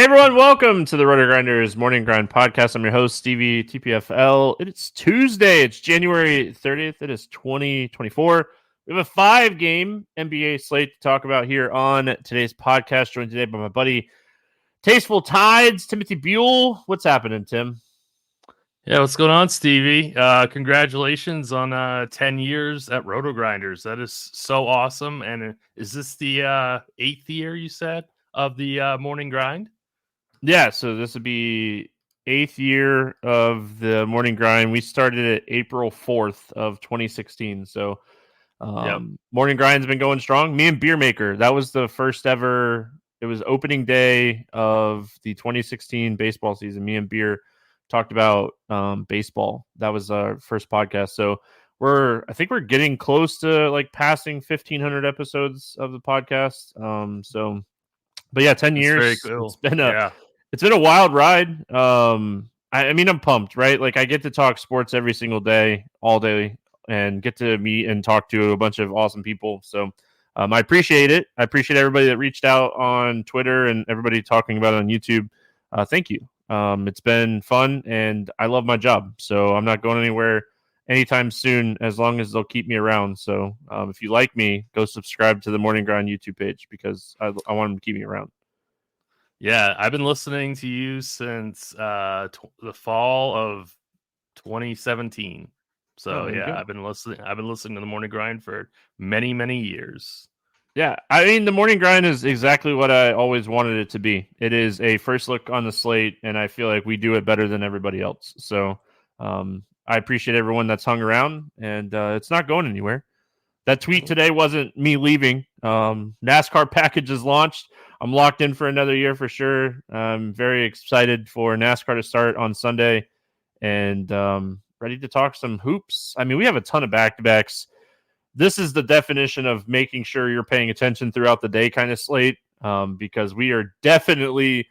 Hey everyone, welcome to the RotoGrinders Morning Grind Podcast. I'm your host, Stevietpfl. It's Tuesday. It's January 30th. It is 2024. We have a 5-game NBA slate to talk about here on today's podcast. Joined today by my buddy, TastefulTides, Stevietpfl. What's happening, Tim? Yeah, what's going on, Stevie? Congratulations on 10 years at RotoGrinders. That is so awesome. And is this the 8th year, you said, of the morning grind? Yeah, so this would be 8th year of the Morning Grind. We started at April 4th of 2016. So Morning Grind's been going strong. Me and Beer Maker, that was the first ever. It was opening day of the 2016 baseball season. Me and Beer talked about baseball. That was our first podcast. So I think we're getting close to like passing 1,500 episodes of the podcast. But yeah, 10 years. Very cool. It's been a wild ride. I mean, I'm pumped, right? Like I get to talk sports every single day, all day, and get to meet and talk to a bunch of awesome people. So I appreciate it. I appreciate everybody that reached out on Twitter and everybody talking about it on YouTube. Thank you. It's been fun, and I love my job. So I'm not going anywhere anytime soon as long as they'll keep me around. So if you like me, go subscribe to the Morning Grind YouTube page because I want them to keep me around. Yeah, I've been listening to you since the fall of 2017. So I've been listening to the Morning Grind for many, many years. Yeah, I mean, the Morning Grind is exactly what I always wanted it to be. It is a first look on the slate, and I feel like we do it better than everybody else. So I appreciate everyone that's hung around, and it's not going anywhere. That tweet today wasn't me leaving. NASCAR package is launched. I'm locked in for another year for sure. I'm very excited for NASCAR to start on Sunday, and ready to talk some hoops. I mean, we have a ton of back-to-backs. This is the definition of making sure you're paying attention throughout the day kind of slate, because we are definitely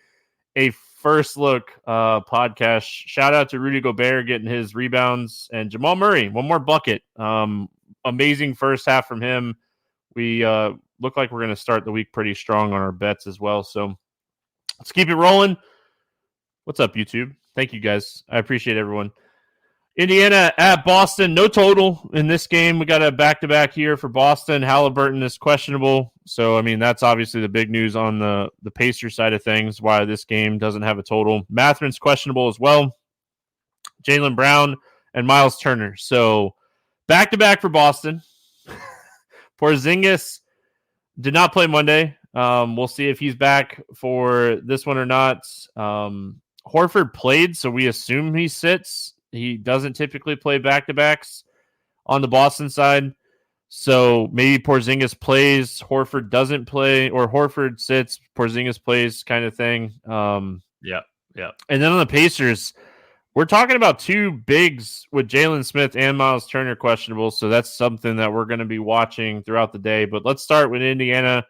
a first look podcast. Shout out to Rudy Gobert getting his rebounds, and Jamal Murray, one more bucket. Amazing first half from him. We look like we're going to start the week pretty strong on our bets as well. So let's keep it rolling. What's up, YouTube? Thank you, guys. I appreciate everyone. Indiana at Boston. No total in this game. We got a back-to-back here for Boston. Halliburton is questionable. So, I mean, that's obviously the big news on the Pacers side of things, why this game doesn't have a total. Matherin's questionable as well. Jaylen Brown and Miles Turner. So, back-to-back for Boston. Porzingis did not play Monday. We'll see if he's back for this one or not. Horford played, so we assume he sits. He doesn't typically play back-to-backs on the Boston side. So maybe Porzingis plays, Horford doesn't play, or Horford sits, Porzingis plays kind of thing. Yeah. And then on the Pacers, we're talking about two bigs with Jalen Smith and Miles Turner questionable, so that's something that we're going to be watching throughout the day. But let's start with Indiana.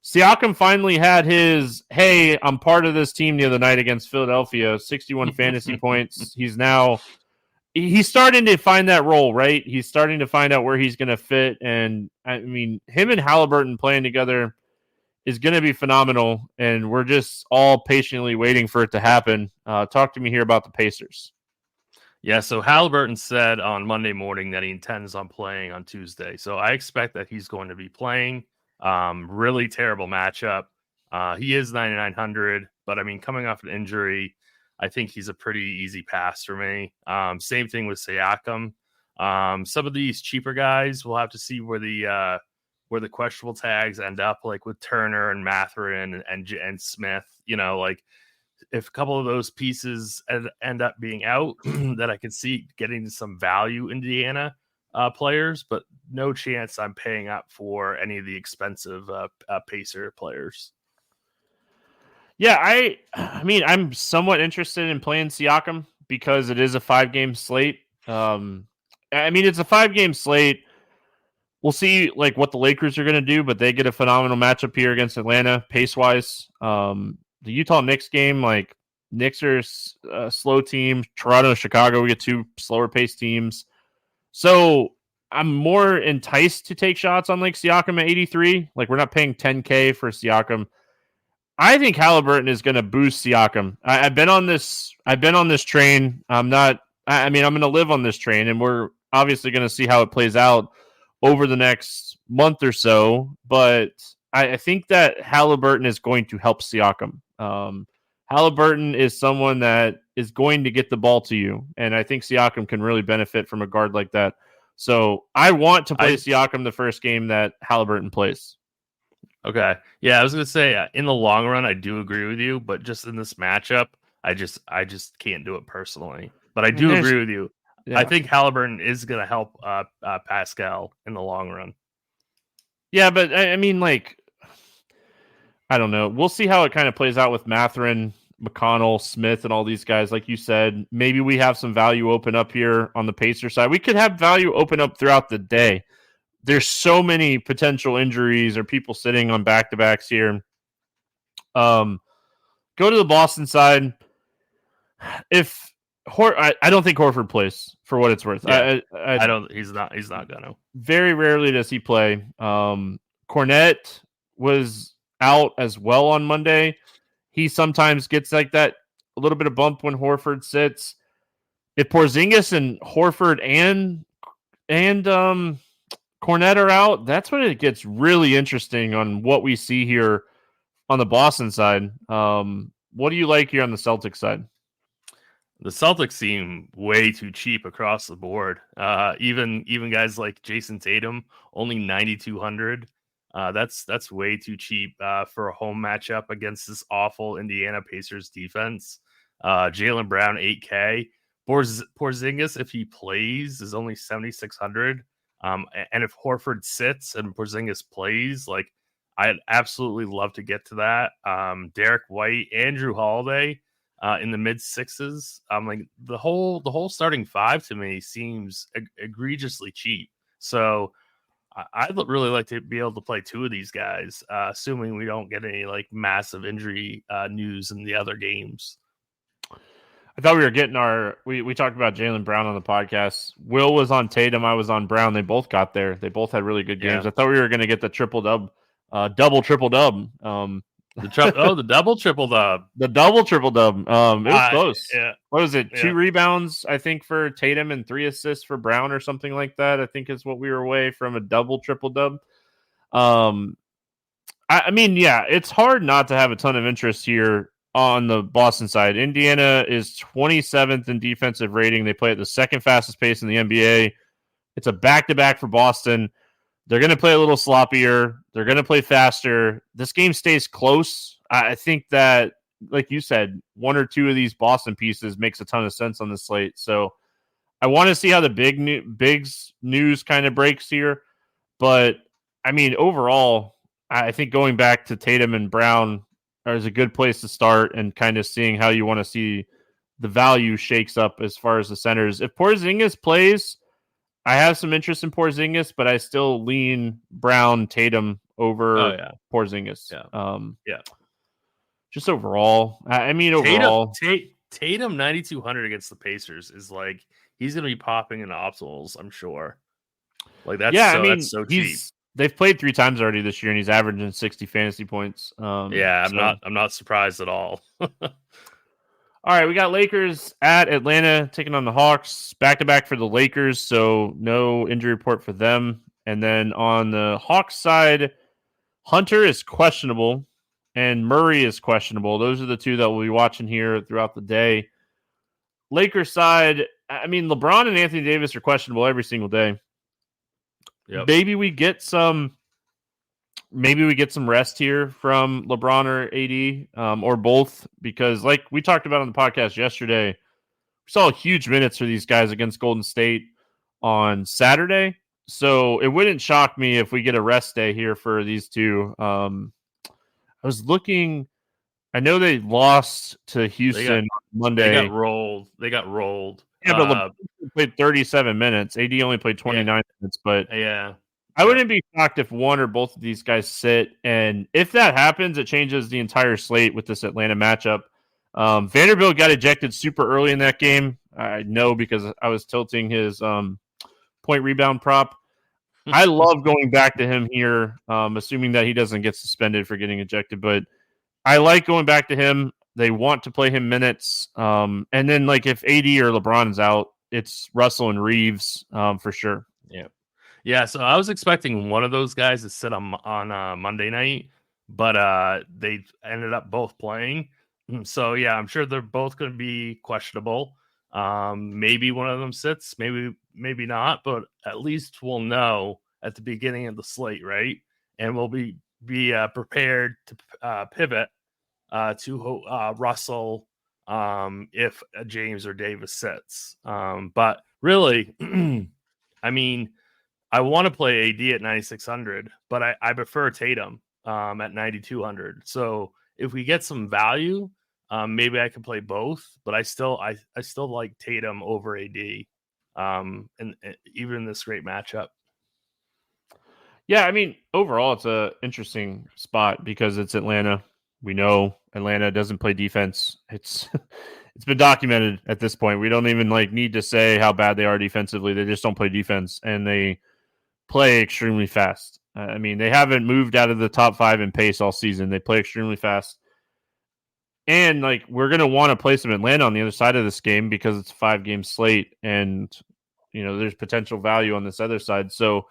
Siakam finally had his, hey, I'm part of this team the other night against Philadelphia, 61 fantasy points. He's starting to find that role, right? He's starting to find out where he's going to fit. And, I mean, him and Halliburton playing together is going to be phenomenal, and we're just all patiently waiting for it to happen. Talk to me here about the Pacers. Yeah, so Halliburton said on Monday morning that he intends on playing on Tuesday. So I expect that he's going to be playing. Really terrible matchup. He is 9,900, but I mean, coming off an injury, I think he's a pretty easy pass for me. Same thing with Siakam. Some of these cheaper guys, we'll have to see where the questionable tags end up, like with Turner and Matherin and Smith. You know, like if a couple of those pieces end up being out, that I could see getting some value Indiana players, but no chance I'm paying up for any of the expensive Pacer players. Yeah, I mean, I'm somewhat interested in playing Siakam because it is a 5-game slate. I mean, it's a 5-game slate. We'll see like what the Lakers are going to do, but they get a phenomenal matchup here against Atlanta pace-wise. The Utah Knicks game, like Knicks are a slow team. Toronto, Chicago, we get two slower paced teams. So I'm more enticed to take shots on like Siakam at 83. Like we're not paying $10K for Siakam. I think Halliburton is going to boost Siakam. I've been on this. I've been on this train. I'm not. I mean, I'm going to live on this train, and we're obviously going to see how it plays out over the next month or so. But I think that Halliburton is going to help Siakam. Halliburton is someone that is going to get the ball to you, and I think Siakam can really benefit from a guard like that. So I want to play Siakam the first game that Halliburton plays. Okay. Yeah, I was going to say in the long run, I do agree with you, but just in this matchup, I just can't do it personally. But I do agree with you. Yeah. I think Halliburton is going to help Pascal in the long run. Yeah, but I mean, like, I don't know. We'll see how it kind of plays out with Mathurin, McConnell, Smith, and all these guys. Like you said, maybe we have some value open up here on the Pacer side. We could have value open up throughout the day. There's so many potential injuries or people sitting on back-to-backs here. Go to the Boston side. I don't think Horford plays for what it's worth. Yeah, I don't. He's not gonna. Very rarely does he play. Cornette was out as well on Monday. He sometimes gets like that a little bit of bump when Horford sits. If Porzingis and Horford and Cornette are out, that's when it gets really interesting on what we see here on the Boston side. What do you like here on the Celtics side? The Celtics seem way too cheap across the board. Even guys like Jason Tatum, only 9,200. That's way too cheap for a home matchup against this awful Indiana Pacers defense. Jaylen Brown, 8K. Porzingis, if he plays, is only 7,600. And if Horford sits and Porzingis plays, like, I'd absolutely love to get to that. Derek White, Andrew Holiday in the mid sixes. Like the whole starting five to me seems egregiously cheap. So I'd really like to be able to play two of these guys, assuming we don't get any like massive injury news in the other games. I thought we were getting we talked about Jaylen Brown on the podcast. Will was on Tatum. I was on Brown. They both got there. They both had really good games. Yeah. I thought we were going to get the triple-dub, double triple-dub. The double triple-dub. The double triple-dub. It was close. Yeah. What was it? 2 rebounds, I think, for Tatum and 3 assists for Brown or something like that. I think is what we were away from a double triple-dub. I mean, yeah, it's hard not to have a ton of interest here on the Boston side. Indiana is 27th in defensive rating. They play at the second fastest pace in the NBA. It's a back-to-back for Boston. They're going to play a little sloppier. They're going to play faster. This game stays close. I think that, like you said, 1 or 2 of these Boston pieces makes a ton of sense on the slate. So I want to see how the bigs news kind of breaks here. But, I mean, overall, I think going back to Tatum and Brown is a good place to start and kind of seeing how you want to see the value shakes up as far as the centers. If Porzingis plays, I have some interest in Porzingis, but I still lean Brown, Tatum over Porzingis. Yeah. Just overall. I mean, overall. Tatum 9,200 against the Pacers is like, he's going to be popping into optimals, I'm sure. Like, that's so cheap. They've played 3 times already this year, and he's averaging 60 fantasy points. I'm not surprised at all. All right, we got Lakers at Atlanta taking on the Hawks. Back-to-back for the Lakers, so no injury report for them. And then on the Hawks side, Hunter is questionable, and Murray is questionable. Those are the 2 that we'll be watching here throughout the day. Lakers side, I mean, LeBron and Anthony Davis are questionable every single day. Yep. Maybe we get some rest here from LeBron or AD or both, because like we talked about on the podcast yesterday, we saw huge minutes for these guys against Golden State on Saturday. So it wouldn't shock me if we get a rest day here for these 2. I was looking. I know they lost to Houston Monday. They got rolled. Yeah, but LeBron played 37 minutes. AD only played 29 minutes. But yeah, I wouldn't be shocked if one or both of these guys sit. And if that happens, it changes the entire slate with this Atlanta matchup. Vanderbilt got ejected super early in that game. I know because I was tilting his point rebound prop. I love going back to him here, assuming that he doesn't get suspended for getting ejected. But I like going back to him. They want to play him minutes. And then like if AD or LeBron's out, it's Russell and Reeves for sure. Yeah. Yeah, so I was expecting one of those guys to sit on Monday night, but they ended up both playing. So yeah, I'm sure they're both going to be questionable. Maybe one of them sits, maybe not, but at least we'll know at the beginning of the slate, right? And we'll be prepared to pivot to Russell if James or Davis sits. But really, I mean, I want to play AD at 9,600, but I prefer Tatum at 9,200. So if we get some value, maybe I can play both. But I still like Tatum over AD, and even in this great matchup. Yeah, I mean, overall, it's a interesting spot because it's Atlanta. We know Atlanta doesn't play defense. It's been documented at this point. We don't even need to say how bad they are defensively. They just don't play defense, and they play extremely fast. I mean, they haven't moved out of the top 5 in pace all season. They play extremely fast. And we're going to want to play some Atlanta on the other side of this game because it's a 5-game slate and there's potential value on this other side. So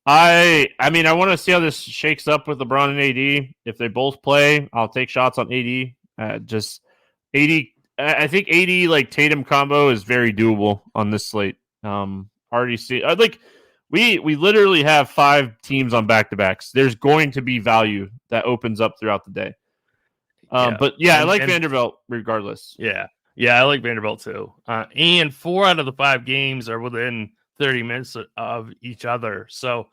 I mean, I want to see how this shakes up with LeBron and AD. If they both play, I'll take shots on AD. Just AD, I think AD Tatum combo is very doable on this slate. Already see we literally have 5 teams on back-to-backs. There's going to be value that opens up throughout the day. But yeah, I like Vanderbilt regardless. Yeah, I like Vanderbilt too. And 4 out of the 5 games are within 30 minutes of each other, so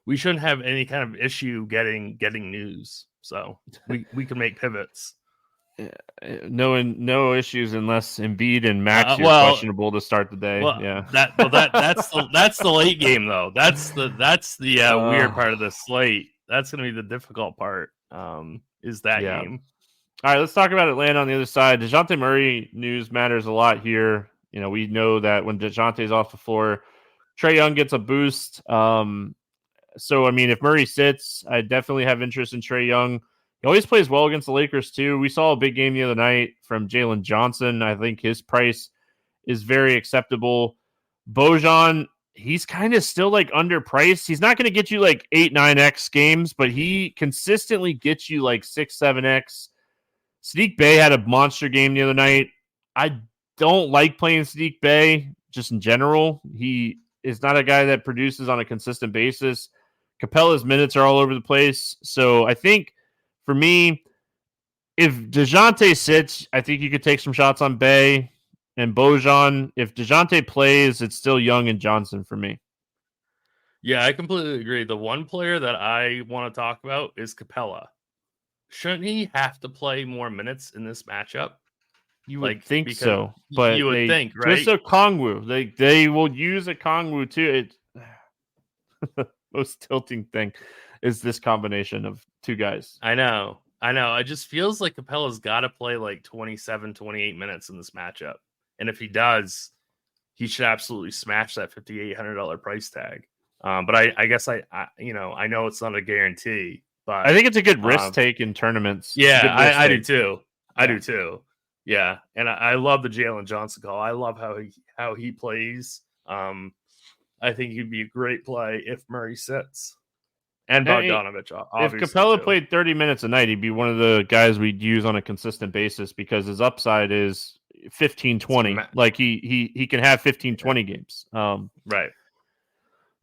we shouldn't have any kind of issue getting news. So we can make pivots. No issues unless Embiid and Max are questionable to start the day. Well, yeah, that's the late game though. That's the weird part of the slate. That's going to be the difficult part. Is that game? All right, let's talk about Atlanta on the other side. DeJounte Murray news matters a lot here. We know that when DeJounte's off the floor, Trae Young gets a boost. So I mean, if Murray sits, I definitely have interest in Trae Young. He always plays well against the Lakers, too. We saw a big game the other night from Jalen Johnson. I think his price is very acceptable. Bojan, he's kind of still underpriced. He's not going to get you 8, 9x games, but he consistently gets you 6, 7x. Sadiq Bey had a monster game the other night. I don't like playing Sadiq Bey just in general. He is not a guy that produces on a consistent basis. Capella's minutes are all over the place. So I think for me, if DeJounte sits, I think you could take some shots on Bey and Bojan. If DeJounte plays, it's still Young and Johnson for me. Yeah, I completely agree. The one player that I want to talk about is Capella. Shouldn't he have to play more minutes in this matchup? You would think so, but you would think, right? Just a Kongwu. They will use a Kongwu too. The most tilting thing is this combination of 2 guys. I know. It just feels like Capella's got to play 27, 28 minutes in this matchup. And if he does, he should absolutely smash that $5,800 price tag. But I guess I know it's not a guarantee, but I think it's a good risk take in tournaments. Yeah, I do too. I do too. Yeah. And I love the Jalen Johnson call. I love how he plays. I think he'd be a great play if Murray sits. And Bogdanovich, obviously. If Capella played 30 minutes a night, he'd be one of the guys we'd use on a consistent basis because his upside is 15-20. He can have 15-20 games. Right.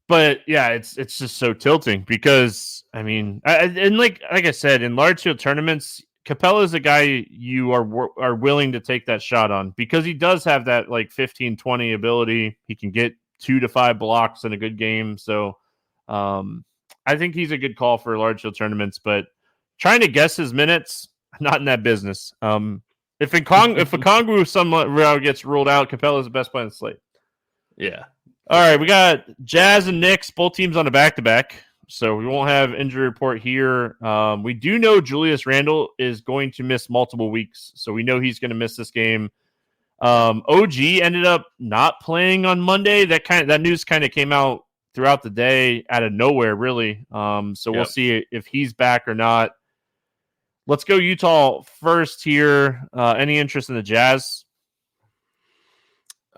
But yeah, it's just so tilting because I mean, like I said, in large field tournaments, Capella is a guy you are willing to take that shot on because he does have that 15-20 ability. He can get 2 to 5 blocks in a good game. So I think he's a good call for large field tournaments, but trying to guess his minutes, not in that business. If a Kongwu somehow gets ruled out, Capella is the best play on the slate. Yeah. All right, we got Jazz and Knicks, both teams on a back-to-back, so we won't have injury report here. We do know Julius Randle is going to miss multiple weeks, so we know he's going to miss this game. OG ended up not playing on Monday. That news kind of came out throughout the day out of nowhere, really. So we'll see if he's back or not. Let's go Utah first here. Any interest in the Jazz?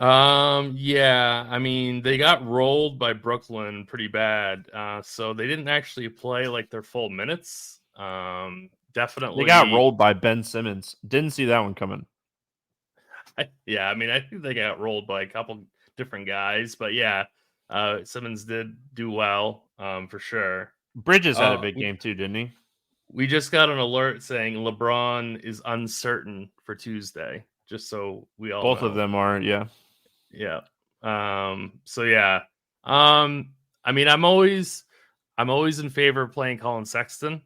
Yeah, I mean, they got rolled by Brooklyn pretty bad. So they didn't actually play like their full minutes. Definitely They got rolled by Ben Simmons. Didn't see that one coming. Yeah, I mean, I think they got rolled by a couple different guys, but yeah, Simmons did do well, for sure. Bridges had a big game too, didn't he? We just got an alert saying LeBron is uncertain for Tuesday, just so we all Both know. of them are, yeah. Yeah. So yeah. I mean, I'm always in favor of playing Colin Sexton.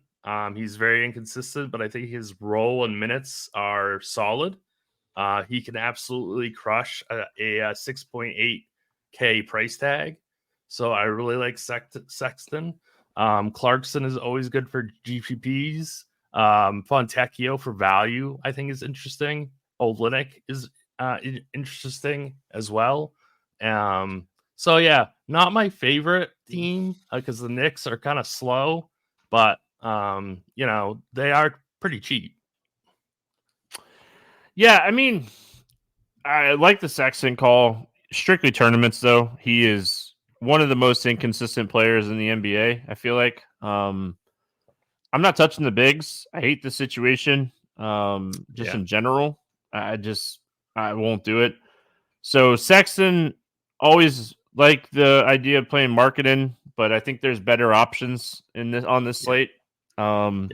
He's very inconsistent, but I think his role and minutes are solid. He can absolutely crush a 6.8K price tag. So I really like Sexton. Clarkson is always good for GPPs. Fontecchio for value, I think, is interesting. Olynyk is interesting as well. So yeah, not my favorite team because the Knicks are kind of slow, but they are pretty cheap. Yeah, I mean, I like the Sexton call. Strictly tournaments, though, he is one of the most inconsistent players in the NBA. I feel like I'm not touching the bigs. I hate the situation. In general, I won't do it. So Sexton, always like the idea of playing marketing, but I think there's better options on this slate. I'm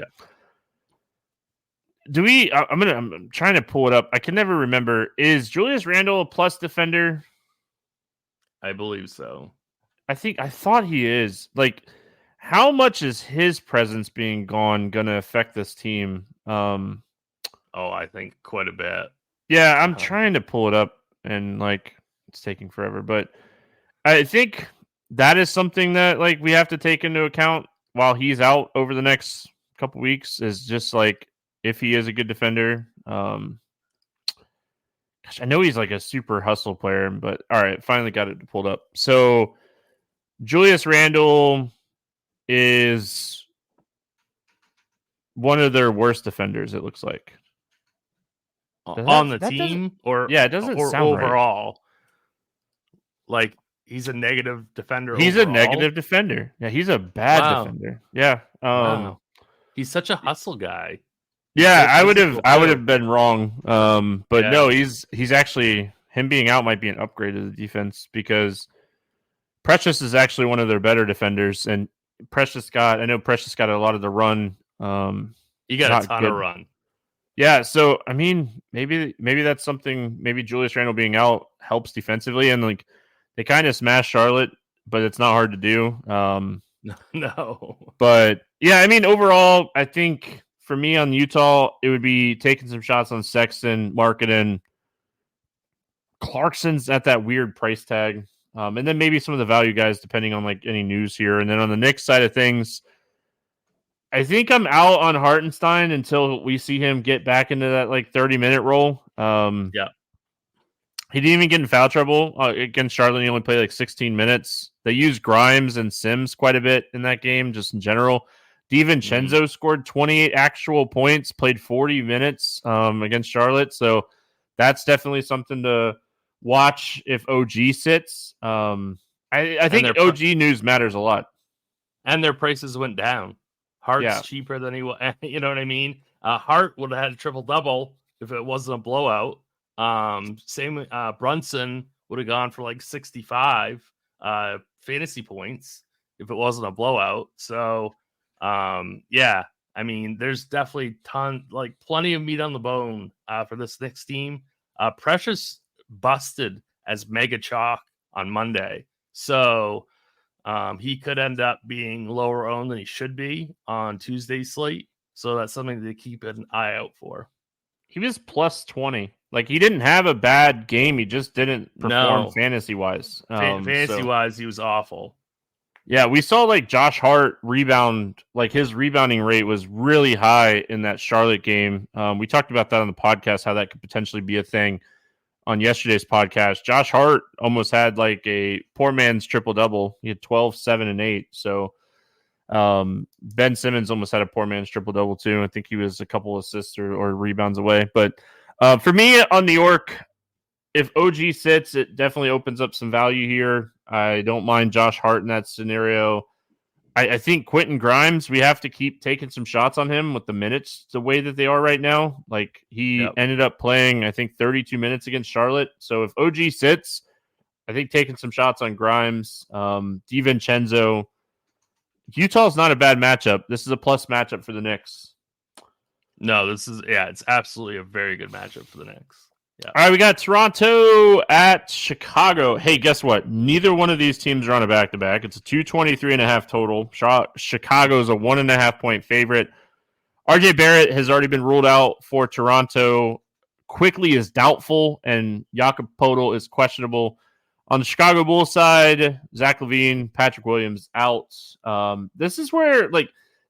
trying to pull it up. I can never remember. Is Julius Randle a plus defender? I believe so. I thought he is. Like, how much is his presence being gone going to affect this team? I think quite a bit. Yeah, I'm trying to pull it up and it's taking forever, but I think that is something that we have to take into account while he's out over the next couple weeks, is just if he is a good defender. I know he's a super hustle player, but all right, finally got it pulled up. So Julius Randle is one of their worst defenders, it looks like. On the team? It doesn't sound overall. Right. He's a negative defender. He's overall? A negative defender. Yeah, he's a bad defender. Yeah. Wow. He's such a hustle guy. Yeah, I would have been wrong. But no, he's actually, him being out might be an upgrade to the defense, because Precious is actually one of their better defenders, and Precious got a lot of the run. He got a ton of run. Yeah, so I mean, maybe that's something. Maybe Julius Randle being out helps defensively, and they kind of smashed Charlotte, but it's not hard to do. No, but yeah, I mean, overall, I think for me on Utah, it would be taking some shots on Sexton, Marketing. Clarkson's at that weird price tag, and then maybe some of the value guys, depending on any news here. And then on the Knicks side of things, I think I'm out on Hartenstein until we see him get back into that 30-minute role. Yeah. He didn't even get in foul trouble against Charlotte. He only played 16 minutes. They used Grimes and Sims quite a bit in that game, just in general. DiVincenzo scored 28 actual points, played 40 minutes against Charlotte. So that's definitely something to watch if OG sits. I think OG news matters a lot. And their prices went down. Hart's cheaper than he was. You know what I mean? Hart would have had a triple-double if it wasn't a blowout. Same Brunson would have gone for 65 fantasy points if it wasn't a blowout. So, yeah, I mean, there's definitely plenty of meat on the bone for this Knicks team. Precious busted as mega chalk on Monday. So, he could end up being lower owned than he should be on Tuesday's slate. So that's something to keep an eye out for. He was plus 20. He didn't have a bad game. He just didn't perform fantasy-wise. Fantasy-wise, he was awful. Yeah, we saw Josh Hart rebound. His rebounding rate was really high in that Charlotte game. We talked about that on the podcast, how that could potentially be a thing on yesterday's podcast. Josh Hart almost had a poor man's triple-double. He had 12, 7, and 8. So Ben Simmons almost had a poor man's triple double too. I think he was a couple assists or rebounds away. But for me on New York, if OG sits, it definitely opens up some value here. I don't mind Josh Hart in that scenario. I think Quentin Grimes, we have to keep taking some shots on him with the minutes the way that they are right now. Like he ended up playing, I think, 32 minutes against Charlotte. So if OG sits, I think taking some shots on Grimes, DiVincenzo. Utah's not a bad matchup. This is a plus matchup for the Knicks. No, it's absolutely a very good matchup for the Knicks. Yeah. All right, we got Toronto at Chicago. Hey, guess what? Neither one of these teams are on a back-to-back. It's a 223.5 total. Chicago's a 1.5 point favorite. RJ Barrett has already been ruled out for Toronto. Quickly is doubtful, and Jakob Poeltl is questionable. On the Chicago Bulls side, Zach LaVine, Patrick Williams out. This is where,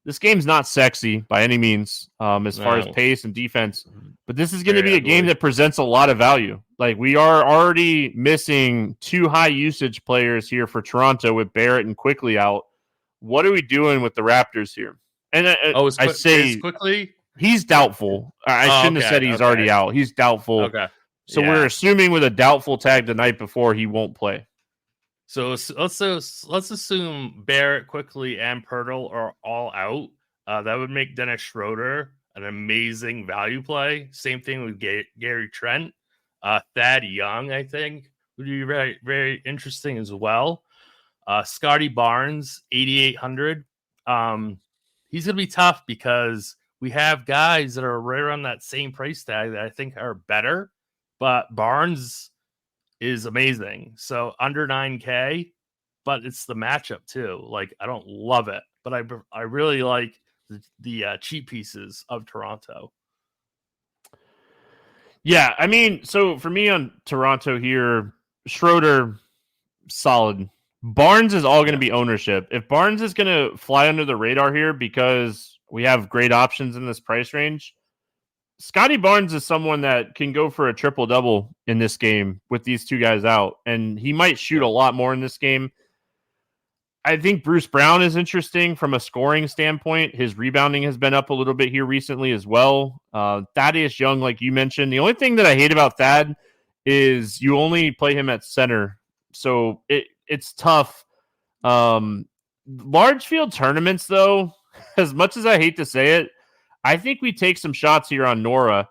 this game's not sexy by any means as far as pace and defense, but this is going to be a game that presents a lot of value. Like, we are already missing two high usage players here for Toronto with Barrett and Quickly out. What are we doing with the Raptors here? And I say Quickly, he's doubtful. I shouldn't have said he's already out. He's doubtful. Okay. So we're assuming with a doubtful tag the night before he won't play. So let's assume Barrett, Quickly, and Poeltl are all out. That would make Dennis Schroeder an amazing value play. Same thing with Gary Trent. Thad Young, I think, would be very, very interesting as well. Scotty Barnes, 8,800. He's going to be tough because we have guys that are right around that same price tag that I think are better. But Barnes is amazing. So under 9K, but it's the matchup too. Like, I don't love it, but I really like the cheap pieces of Toronto. Yeah, I mean, so for me on Toronto here, Schroeder, solid. Barnes is all going to be ownership. If Barnes is going to fly under the radar here because we have great options in this price range, Scotty Barnes is someone that can go for a triple-double in this game with these two guys out, and he might shoot a lot more in this game. I think Bruce Brown is interesting from a scoring standpoint. His rebounding has been up a little bit here recently as well. Thaddeus Young, like you mentioned. The only thing that I hate about Thad is you only play him at center, so it's tough. Large field tournaments, though, as much as I hate to say it, I think we take some shots here on Nora.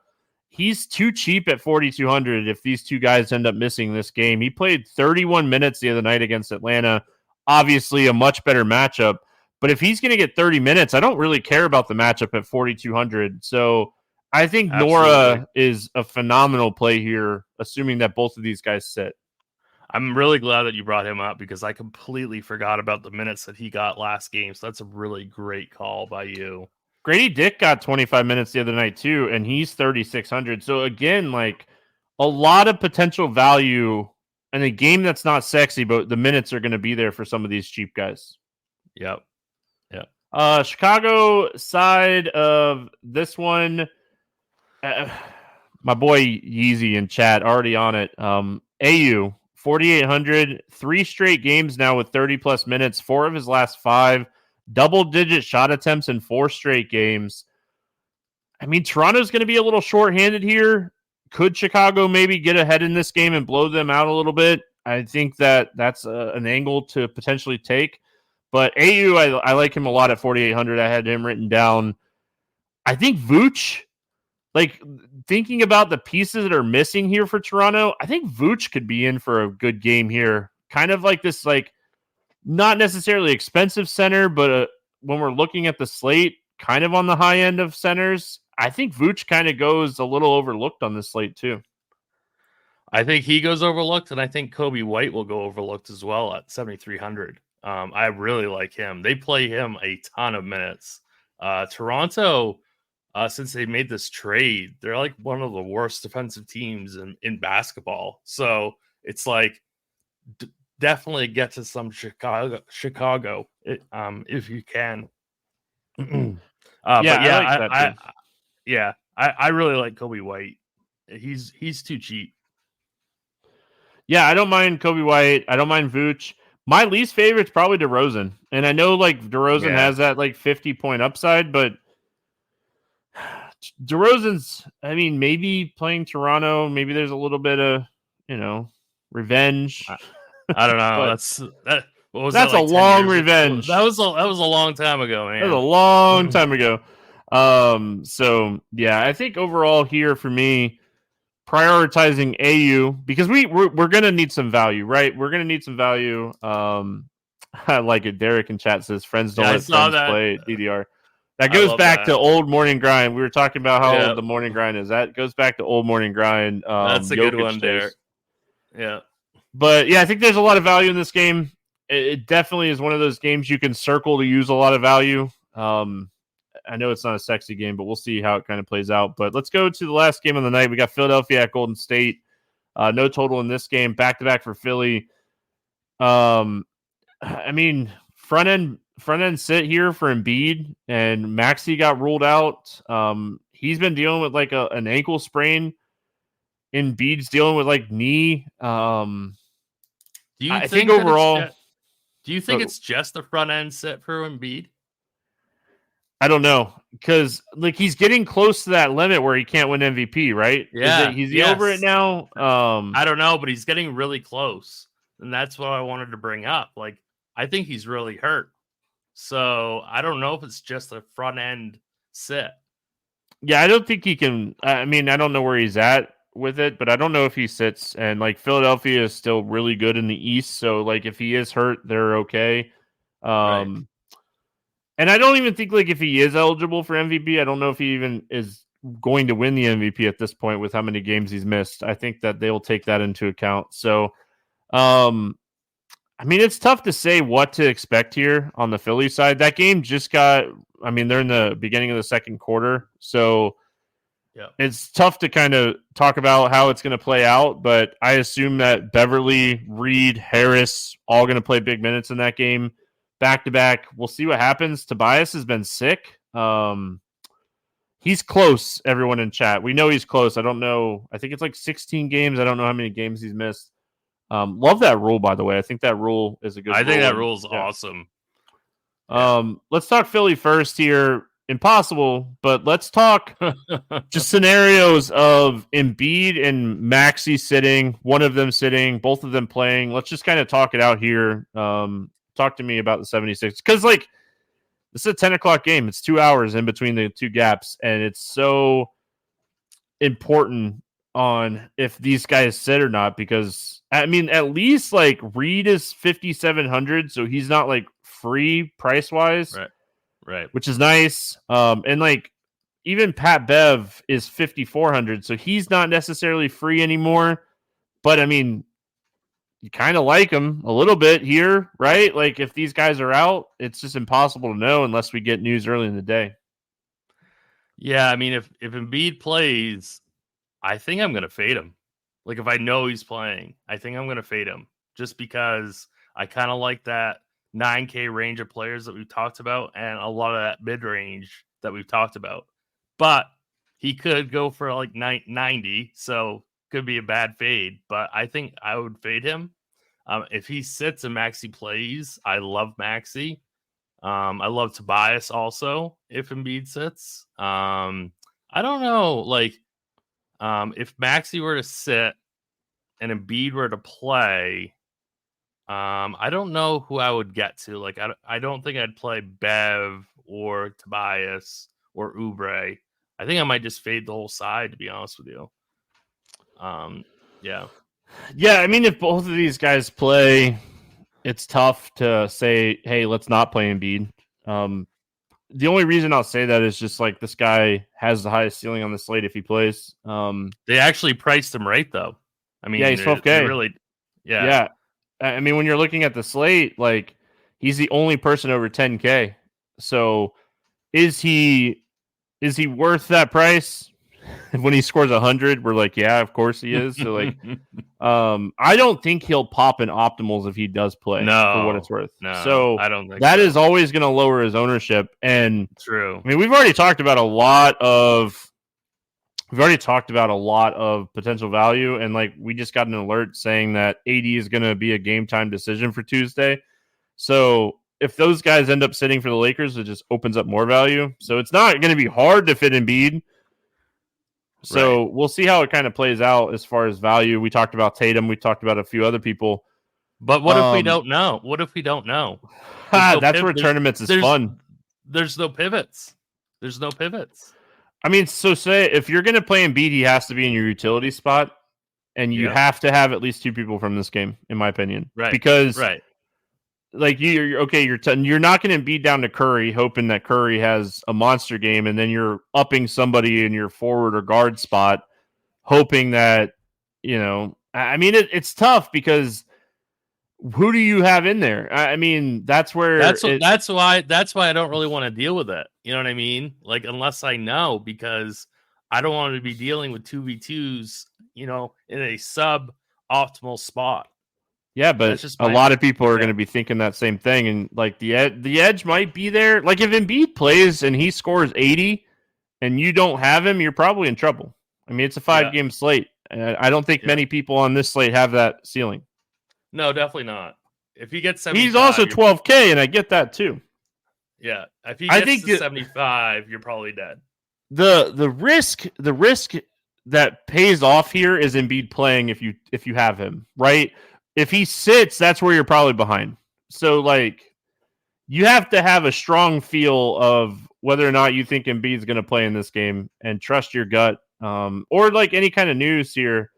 He's too cheap at 4,200 if these two guys end up missing this game. He played 31 minutes the other night against Atlanta. Obviously a much better matchup. But if he's going to get 30 minutes, I don't really care about the matchup at 4,200. So I think Nora is a phenomenal play here, assuming that both of these guys sit. I'm really glad that you brought him up because I completely forgot about the minutes that he got last game. So that's a really great call by you. Grady Dick got 25 minutes the other night too, and he's 3,600. So again, like a lot of potential value in a game that's not sexy, but the minutes are going to be there for some of these cheap guys. Yep. Chicago side of this one, my boy Yeezy in chat already on it. AU 4,800, 3 straight games now with 30 plus minutes, 4 of his last 5. Double-digit shot attempts in 4 straight games. I mean, Toronto's going to be a little shorthanded here. Could Chicago maybe get ahead in this game and blow them out a little bit? I think that's an angle to potentially take. But AU, I like him a lot at 4,800. I had him written down. I think Vooch, like thinking about the pieces that are missing here for Toronto, I think Vooch could be in for a good game here. Kind of like this, like, not necessarily expensive center, but when we're looking at the slate, kind of on the high end of centers, I think Vooch kind of goes a little overlooked on this slate too. I think he goes overlooked, and I think Kobe White will go overlooked as well at 7,300. I really like him. They play him a ton of minutes. Toronto, since they made this trade, they're like one of the worst defensive teams in basketball. So it's like definitely get to some Chicago if you can. I really like Kobe White. He's too cheap. Yeah, I don't mind Kobe White. I don't mind Vooch. My least favorite's probably DeRozan. And I know like DeRozan has that like 50-point upside, but DeRozan's, I mean, maybe playing Toronto, maybe there's a little bit of, revenge. I don't know. That's a long revenge. That was a long time ago, man. That was a long time ago. So yeah, I think overall here for me, prioritizing AU because we're gonna need some value, right? We're gonna need some value. I like it. Derek in chat says friends don't let friends play DDR. That goes back to old morning grind. We were talking about how old the morning grind is. That goes back to old morning grind. That's a good one, Derek. Yeah. But yeah, I think there's a lot of value in this game. It definitely is one of those games you can circle to use a lot of value. I know it's not a sexy game, but we'll see how it kind of plays out. But let's go to the last game of the night. We got Philadelphia at Golden State. No total in this game. Back-to-back for Philly. I mean, front end sit here for Embiid, and Maxey got ruled out. He's been dealing with like an ankle sprain. Embiid's dealing with like knee. Do you think overall? Do you think it's just the front end sit for Embiid? I don't know, because like he's getting close to that limit where he can't win MVP, right? Yeah, he's over it now. I don't know, but he's getting really close, and that's what I wanted to bring up. Like, I think he's really hurt, so I don't know if it's just a front end sit. Yeah, I don't think he can. I mean, I don't know where he's at with it, but I don't know if he sits. And like Philadelphia is still really good in the East, so like if he is hurt, they're okay. Right. And I don't even think like if he is eligible for MVP, I don't know if he even is going to win the MVP at this point with how many games he's missed. I think that they'll take that into account. So, I mean, it's tough to say what to expect here on the Philly side. That game just got, I mean, they're in the beginning of the second quarter. So it's tough to kind of talk about how it's going to play out. But I assume that Beverly, Reed, Harris, all going to play big minutes in that game. Back-to-back. We'll see what happens. Tobias has been sick. He's close, everyone in chat. We know he's close. I don't know. I think it's like 16 games. I don't know how many games he's missed. Love that rule, by the way. I think that rule is a good rule. I think that rule's awesome. Let's talk Philly first here. Impossible, but let's talk just scenarios of Embiid and Maxey sitting, one of them sitting, both of them playing. Let's just kind of talk it out here. Talk to me about the 76ers. Because, like, this is a 10 o'clock game. It's 2 hours in between the two gaps, and it's so important on if these guys sit or not. Because, I mean, at least, like, Reed is 5,700, so he's not, like, free price-wise. Right. Which is nice. And, like, even Pat Bev is 5,400, so he's not necessarily free anymore. But, I mean, you kind of like him a little bit here, right? Like if these guys are out, it's just impossible to know unless we get news early in the day. Yeah, I mean, if Embiid plays, I think I'm going to fade him. Like if I know he's playing, I think I'm going to fade him just because I kind of like that 9K range of players that we've talked about and a lot of that mid range that we've talked about. But he could go for like 90, so could be a bad fade, but I think I would fade him. If he sits and Maxey plays, I love Maxey. I love Tobias also if Embiid sits. I don't know, like if Maxey were to sit and Embiid were to play, I don't know who I would get to. Like I don't think I'd play Bev or Tobias or Oubre. I think I might just fade the whole side, to be honest with you. Yeah. I mean, if both of these guys play, it's tough to say, hey, let's not play Embiid. The only reason I'll say that is just like this guy has the highest ceiling on the slate if he plays. They actually priced him right though. I mean, yeah, he's 12K. Really, yeah. I mean, when you're looking at the slate, like he's the only person over 10K. So is he worth that price? When he scores 100, we're like, yeah, of course he is. So like, I don't think he'll pop in optimals if he does play. For what it's worth. No, so I don't think that is always going to lower his ownership. And true. I mean, we've already talked about a lot of we've already talked about a lot of potential value, and like we just got an alert saying that AD is going to be a game time decision for Tuesday. So if those guys end up sitting for the Lakers, it just opens up more value. So it's not going to be hard to fit Embiid. So we'll see how it kind of plays out as far as value. We talked about Tatum. We talked about a few other people. But what if we don't know? What if we don't know? That's where tournaments is fun. There's no pivots. There's no pivots. I mean, so say if you're going to play Embiid, he has to be in your utility spot, and you have to have at least two people from this game, in my opinion. Right. Because like you're not going to beat down to Curry, hoping that Curry has a monster game, and then you're upping somebody in your forward or guard spot, hoping that I mean, it's tough because who do you have in there? I mean, that's why I don't really want to deal with it. You know what I mean? Like, unless I know, because I don't want to be dealing with 2v2s, in a sub-optimal spot. Yeah, but a lot of people are going to be thinking that same thing, and like the edge might be there. Like if Embiid plays and he scores 80 and you don't have him, you're probably in trouble. I mean, it's a 5-game slate. I don't think many people on this slate have that ceiling. No, definitely not. If he gets 75, he's also 12K, and I get that too. Yeah, if he gets to 75, you're probably dead. The risk that pays off here is Embiid playing if you have him, right? If he sits, that's where you're probably behind. So like you have to have a strong feel of whether or not you think Embiid's going to play in this game and trust your gut. Or like any kind of news here.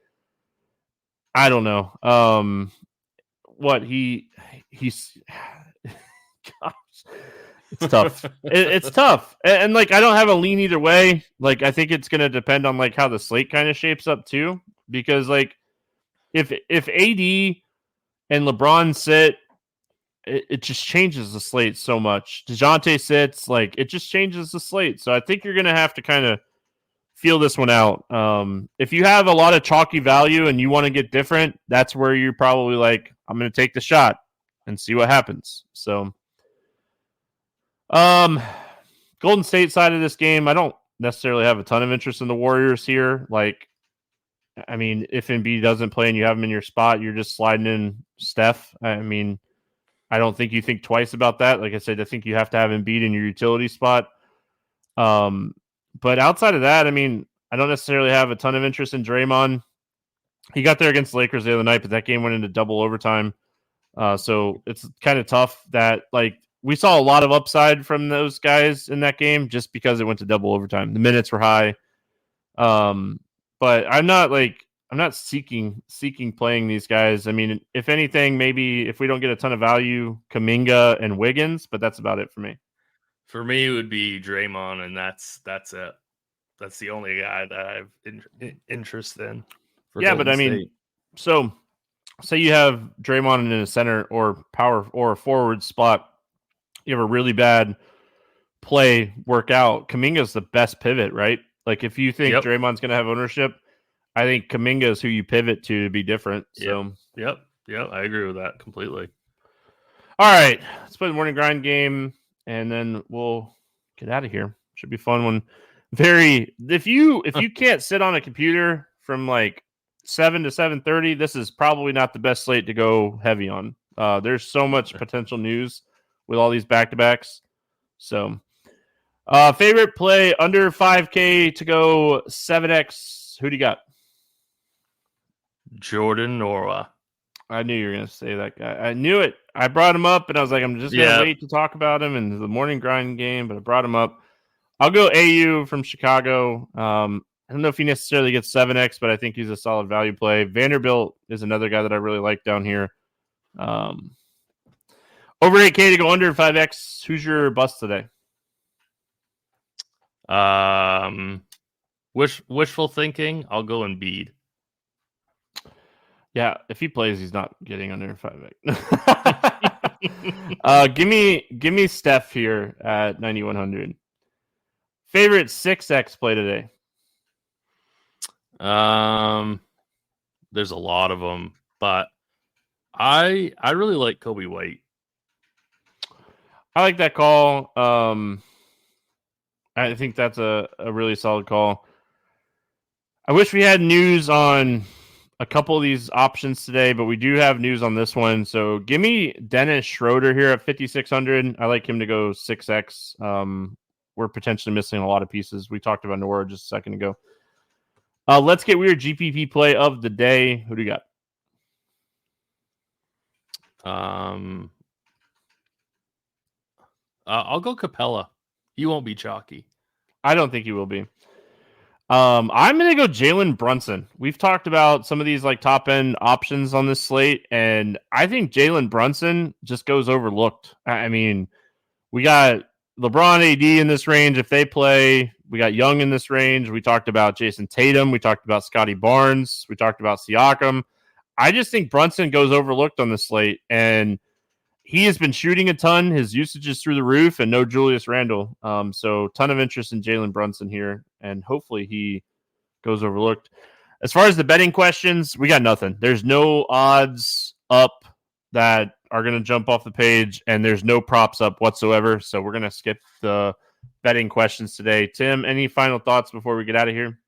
I don't know. What he's gosh, it's tough. It's tough. And like I don't have a lean either way. Like I think it's going to depend on like how the slate kind of shapes up too, because like if AD and LeBron sit, it just changes the slate so much. DeJounte sits, like it just changes the slate. So I think you're going to have to kind of feel this one out. If you have a lot of chalky value and you want to get different, that's where you're probably like, I'm going to take the shot and see what happens. So, Golden State side of this game, I don't necessarily have a ton of interest in the Warriors here. Like, I mean, if Embiid doesn't play and you have him in your spot, you're just sliding in Steph. I mean, I don't think you think twice about that. Like I said, I think you have to have Embiid in your utility spot. But outside of that, I mean, I don't necessarily have a ton of interest in Draymond. He got there against the Lakers the other night, but that game went into double overtime. So it's kind of tough that like we saw a lot of upside from those guys in that game just because it went to double overtime. The minutes were high. But I'm not seeking playing these guys. I mean, if anything, maybe if we don't get a ton of value, Kuminga and Wiggins, but that's about it for me. For me, it would be Draymond, and that's it. That's the only guy that I've interest in. Yeah, but I mean, so say you have Draymond in a center or power or a forward spot, you have a really bad play work out. Kuminga's the best pivot, right? Like if you think Draymond's going to have ownership, I think Kuminga is who you pivot to be different. So yep, I agree with that completely. All right, let's play the morning grind game, and then we'll get out of here. Should be a fun one. If you can't sit on a computer from like 7 to 7:30, this is probably not the best slate to go heavy on. There's so much potential news with all these back-to-backs. So, favorite play under 5K to go 7X. Who do you got? Jordan Noah. I knew you were going to say that guy. I knew it. I brought him up, and I was like, I'm just going to wait to talk about him in the morning grind game, but I brought him up. I'll go AU from Chicago. I don't know if he necessarily gets 7X, but I think he's a solid value play. Vanderbilt is another guy that I really like down here. Over 8K to go under 5X. Who's your bust today? Wishful thinking. I'll go Embiid. Yeah, if he plays, he's not getting under 5X. Give me Steph here at 9,100. Favorite 6X play today? There's a lot of them, but I really like Kobe White. I like that call. I think that's a really solid call. I wish we had news on a couple of these options today, but we do have news on this one. So give me Dennis Schroeder here at 5,600. I like him to go 6x. We're potentially missing a lot of pieces. We talked about Nora just a second ago. Let's get weird GPP play of the day. Who do you got? I'll go Capella. He won't be chalky. I don't think he will be. I'm going to go Jalen Brunson. We've talked about some of these like top end options on this slate, and I think Jalen Brunson just goes overlooked. I mean, we got LeBron AD in this range if they play. We got Young in this range. We talked about Jason Tatum. We talked about Scotty Barnes. We talked about Siakam. I just think Brunson goes overlooked on the slate, and he has been shooting a ton. His usage is through the roof, and no Julius Randle. So ton of interest in Jalen Brunson here, and hopefully he goes overlooked. As far as the betting questions, we got nothing. There's no odds up that are going to jump off the page, and there's no props up whatsoever. So we're going to skip the betting questions today. Tim, any final thoughts before we get out of here?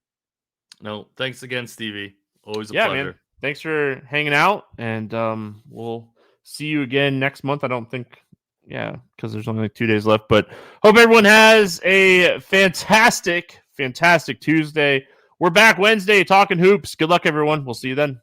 No, thanks again, Stevie. Always a pleasure. Man. Thanks for hanging out, and we'll see you again next month. I don't think, because there's only like 2 days left, but hope everyone has a fantastic Tuesday. We're back Wednesday talking hoops. Good luck, everyone. We'll see you then.